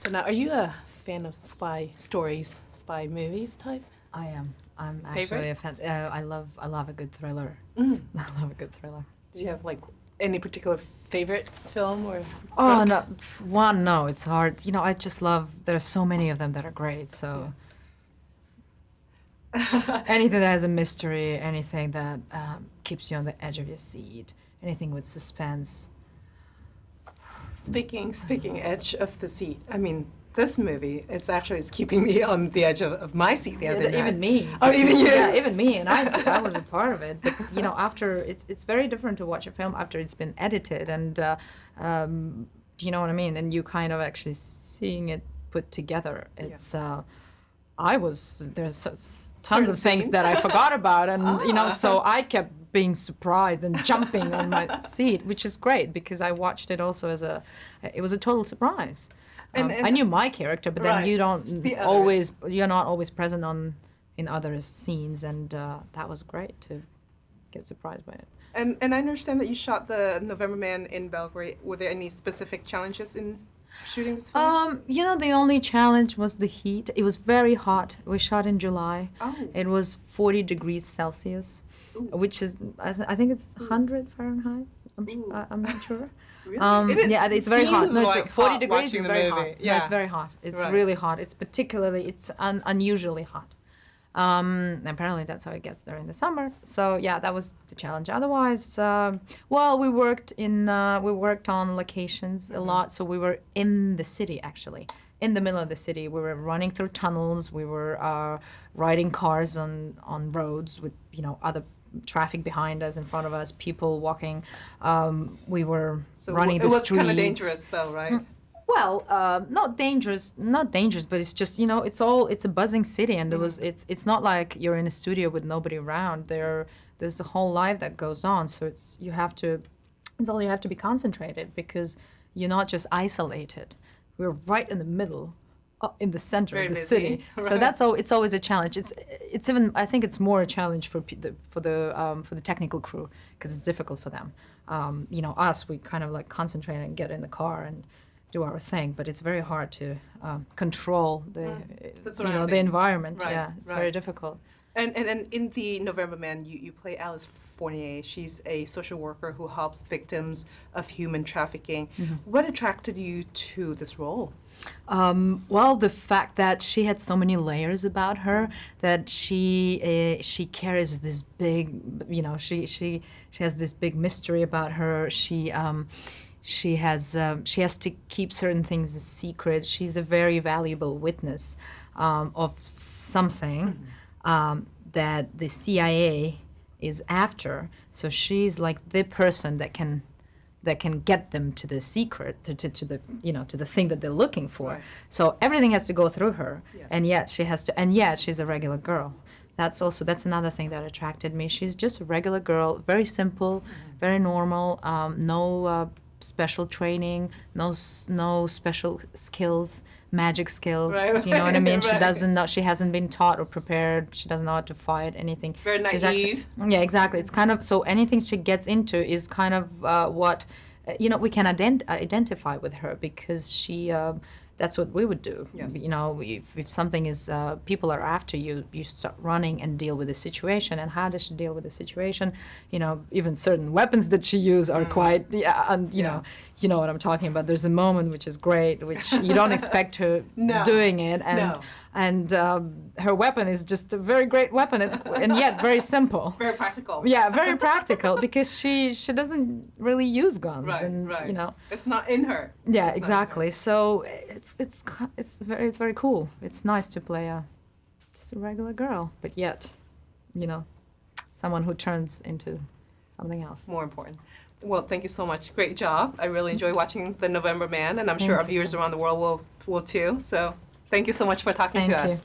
So now, are you a fan of spy stories, spy movies type? I am. I'm Favorite? actually a fan. I love a good thriller. Mm. I love a good thriller. Did you have like any particular favorite film or Oh book? no, one no, it's hard. You know, I just love. There's so many of them that are great. So anything that has a mystery, anything that keeps you on the edge of your seat, anything with suspense. Speaking edge of the seat. I mean, this movie, it's keeping me on the edge of my seat the other night. Even me. Oh, even you? Yeah, even me, and I was a part of it. But you know, after it's very different to watch a film after it's been edited, and do you know what I mean? And you kind of actually seeing it put together. It's there's tons Certain of things scenes. that I forgot about, and you know, so I kept being surprised and jumping on my seat, which is great because I watched it also it was a total surprise. And I knew my character, but then Right. you don't The always, you're not always present in other scenes, and that was great to get surprised by it. And I understand that you shot the November Man in Belgrade. Were there any specific challenges in shooting this film? You know, the only challenge was the heat. It was very hot. We shot in July. Oh. It was 40 degrees Celsius, which is, I think it's 100 Fahrenheit. I'm not sure. Really? Yeah, it's very hot. seems No, like it's 40 hot degrees watching is the very movie. hot. Yeah. No, it's very hot. It's Right. really hot. It's unusually hot. Apparently that's how it gets there in the summer. So yeah, that was the challenge. Otherwise, well, we worked on locations a lot. So we were in the city actually. In the middle of the city, we were running through tunnels. We were riding cars on roads with other traffic behind us, in front of us, people walking. We were running the streets. It was kind of dangerous, though, right? Well, not dangerous, but it's just it's a buzzing city, and it's not like you're in a studio with nobody around. There's a whole life that goes on, so you have to be concentrated because you're not just isolated. We're right in the middle, in the center Very of the busy, city. right. So it's always a challenge. It's even, I think it's more a challenge for the technical crew because it's difficult for them. Us, we kind of like concentrate and get in the car and do our thing, but it's very hard to control the surroundings. environment. Right, Yeah, it's right. very difficult. And in the November Man, you play Alice Fournier. She's a social worker who helps victims of human trafficking. What attracted you to this role? Well, the fact that she had so many layers about her, that she carries this big, she has this big mystery about her. She has to keep certain things a secret. She's a very valuable witness of something that the CIA is after. So she's like the person that can get them to the secret, to the thing that they're looking for. Right. So everything has to go through her, Yes. and yet she's a regular girl. That's another thing that attracted me. She's just a regular girl, very simple, very normal, no special training, no special skills, magic skills. Right, Do you know what I mean? She right. doesn't know. She hasn't been taught or prepared. She doesn't know how to fight anything. Very She's naive. yeah, exactly. It's kind of so anything she gets into is kind of what we can identify with her because she. That's what we would do. Yes. If something is people are after you, you start running and deal with the situation. And how does she deal with the situation? Even certain weapons that she uses are quite and you know what I'm talking about. There's a moment which is great, which you don't expect her No. doing it, No. and her weapon is just a very great weapon, and yet very simple. Very practical. Yeah, very practical because she doesn't really use guns, Right, and right. It's not in her. yeah, It's not in her. exactly. So it's very cool. It's nice to play just a regular girl, but yet, someone who turns into something else. More important. Well, thank you so much. Great job. I really enjoy watching The November Man, and I'm sure Thank our you viewers so around the world will too. So thank you so much for talking to Thank us. you.